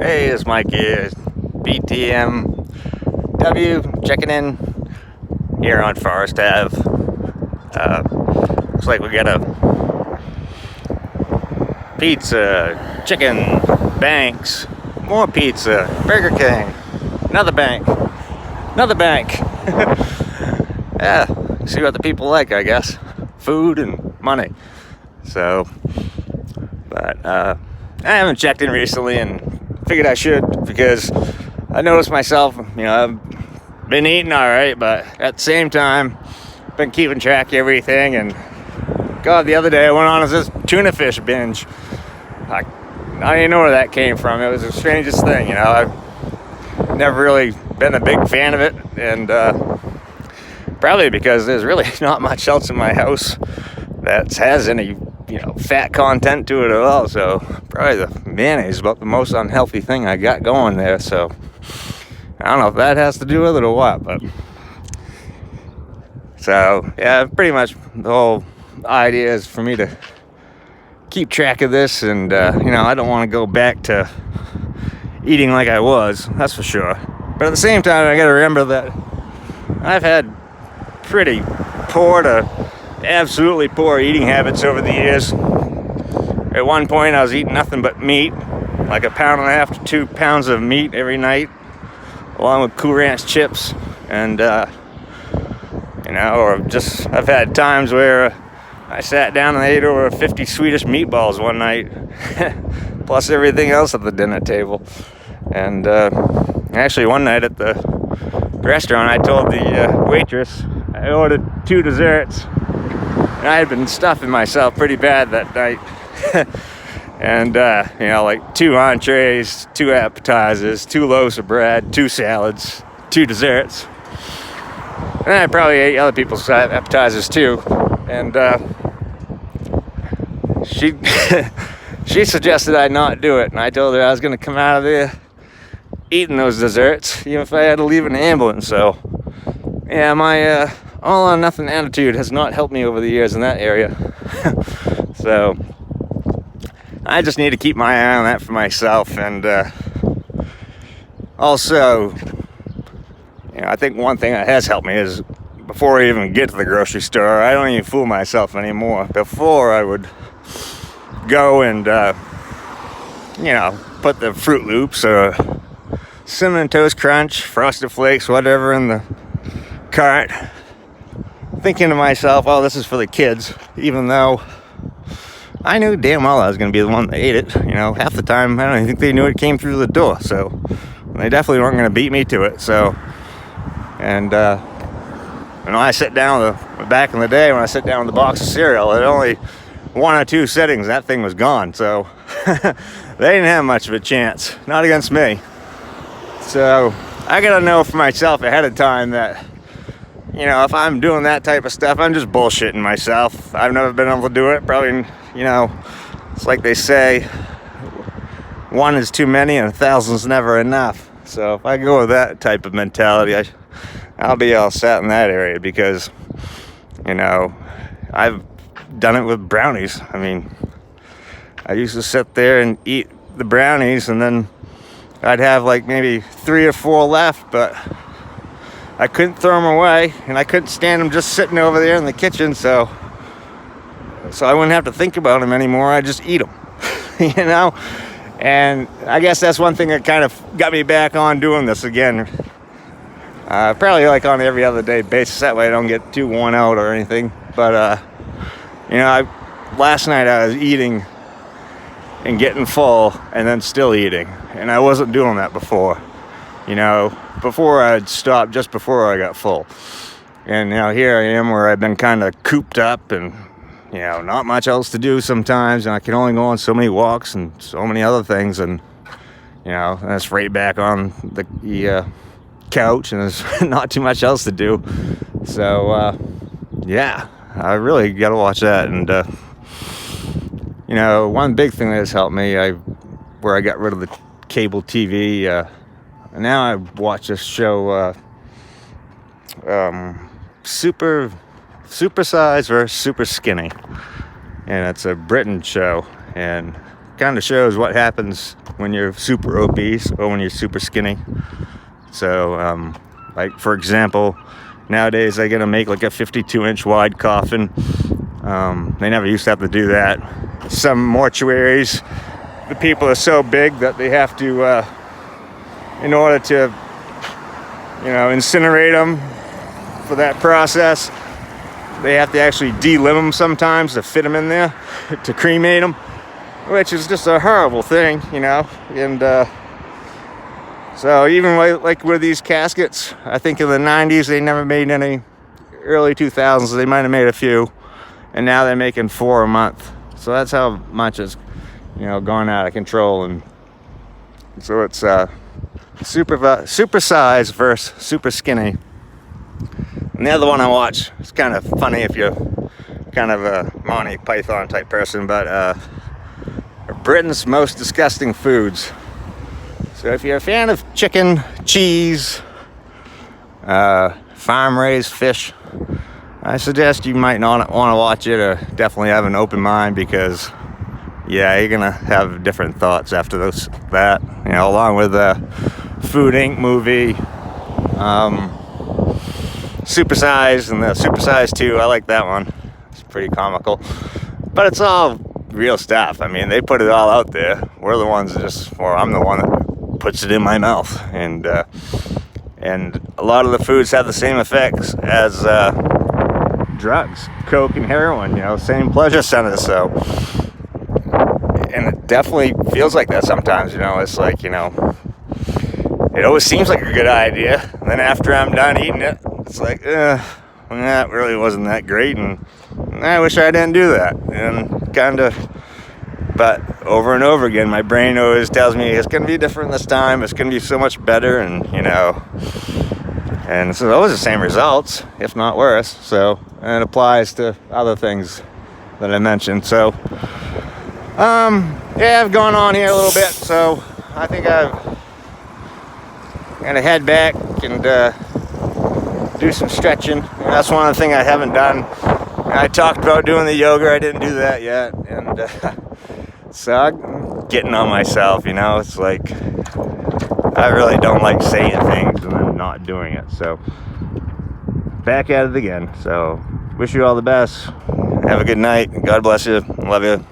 Hey, it's Mike here. BTMW checking in here on Forest Ave. Looks like we got a pizza, chicken, Banks, more pizza, Burger King, another bank. Yeah, see what the people like, I guess. Food and money. So, but I haven't checked in recently and figured I should, because I noticed myself, I've been eating all right, but at the same time, been keeping track of everything. And God, the other day I went on this tuna fish binge. I don't even know where that came from. It was the strangest thing, I've never really been a big fan of it, and probably because there's really not much else in my house that has any fat content to it at all. So probably the mayonnaise is about the most unhealthy thing I got going there. So I don't know if that has to do with it or what, but so yeah, pretty much the whole idea is for me to keep track of this, and I don't want to go back to eating like I was, that's for sure. But at the same time, I got to remember that I've had pretty poor to absolutely poor eating habits over the years. At one point, I was eating nothing but meat, like 1.5 pounds to 2 pounds of meat every night, along with Cool Ranch chips. And I've had times where I sat down and ate over 50 Swedish meatballs one night, plus everything else at the dinner table. And actually, one night at the restaurant, I told the waitress I ordered 2 desserts, and I had been stuffing myself pretty bad that night. And like 2 entrees, 2 appetizers, 2 loaves of bread, 2 salads, 2 desserts, and I probably ate other people's appetizers too. And she suggested I not do it, and I told her I was going to come out of there eating those desserts, even if I had to leave an ambulance. So yeah, my all or nothing attitude has not helped me over the years in that area. So I just need to keep my eye on that for myself. And also, I think one thing that has helped me is, before I even get to the grocery store, I don't even fool myself anymore. Before, I would go and put the Fruit Loops or Cinnamon Toast Crunch, Frosted Flakes, whatever in the cart, thinking to myself, oh, this is for the kids, even though I knew damn well I was going to be the one that ate it. Half the time, I don't even think they knew it came through the door, so they definitely weren't going to beat me to it. So, and I sit down back in the day, when I sit down with a box of cereal, at only 1 or 2 settings, that thing was gone. So they didn't have much of a chance, not against me. So I gotta know for myself ahead of time that, if I'm doing that type of stuff, I'm just bullshitting myself. I've never been able to do it. Probably, it's like they say, 1 is too many and 1,000's never enough. So if I go with that type of mentality, I'll be all set in that area, because, I've done it with brownies. I mean, I used to sit there and eat the brownies, and then I'd have like maybe 3 or 4 left, but I couldn't throw them away, and I couldn't stand them just sitting over there in the kitchen, so I wouldn't have to think about them anymore. I just eat them, And I guess that's one thing that kind of got me back on doing this again. Probably like on every other day basis. That way I don't get too worn out or anything. But last night I was eating and getting full, and then still eating, and I wasn't doing that before. Before I'd stop just before I got full. And now here I am, where I've been kind of cooped up, and not much else to do sometimes, and I can only go on so many walks and so many other things, and that's right back on the couch, and there's not too much else to do. So yeah, I really gotta watch that. And one big thing that has helped me, where I got rid of the cable TV, now I watch this show, Super Size versus Super Skinny, and it's a Britain show, and kind of shows what happens when you're super obese or when you're super skinny. So, like for example, nowadays they're gonna make like a 52-inch wide coffin. They never used to have to do that. Some mortuaries, the people are so big that they have to, in order to, incinerate them for that process, they have to actually delimb them sometimes to fit them in there, to cremate them, which is just a horrible thing, and so even like with these caskets, I think in the 90s they never made any. Early 2000s they might have made a few, and now they're making 4 a month. So that's how much is gone out of control. And so it's super size versus super skinny. And the other one I watch, it's kind of funny if you're kind of a Monty Python type person, but Britain's most disgusting foods. So if you're a fan of chicken, cheese, farm-raised fish, I suggest you might not want to watch it, or definitely have an open mind, because you're gonna have different thoughts after that. Along with the Food Inc. movie, Supersize, and the Supersize 2. I like that one. It's pretty comical, but it's all real stuff. I mean, they put it all out there. We're the ones I'm the one that puts it in my mouth, and a lot of the foods have the same effects as drugs, coke and heroin. Same pleasure centers. So, and it definitely feels like that sometimes. It's like it always seems like a good idea, and then after I'm done eating it, it's like, that really wasn't that great, and I wish I didn't do that. And but over and over again, my brain always tells me it's going to be different this time. It's going to be so much better, and and so always the same results, if not worse. So, and it applies to other things that I mentioned. So, I've gone on here a little bit, so I think I'm gonna head back and do some stretching. And that's one of the things I haven't done. I talked about doing the yoga. I didn't do that yet, and so I'm getting on myself. It's like I really don't like saying things and then not doing it. So back at it again. So wish you all the best. Have a good night. God bless you. Love you.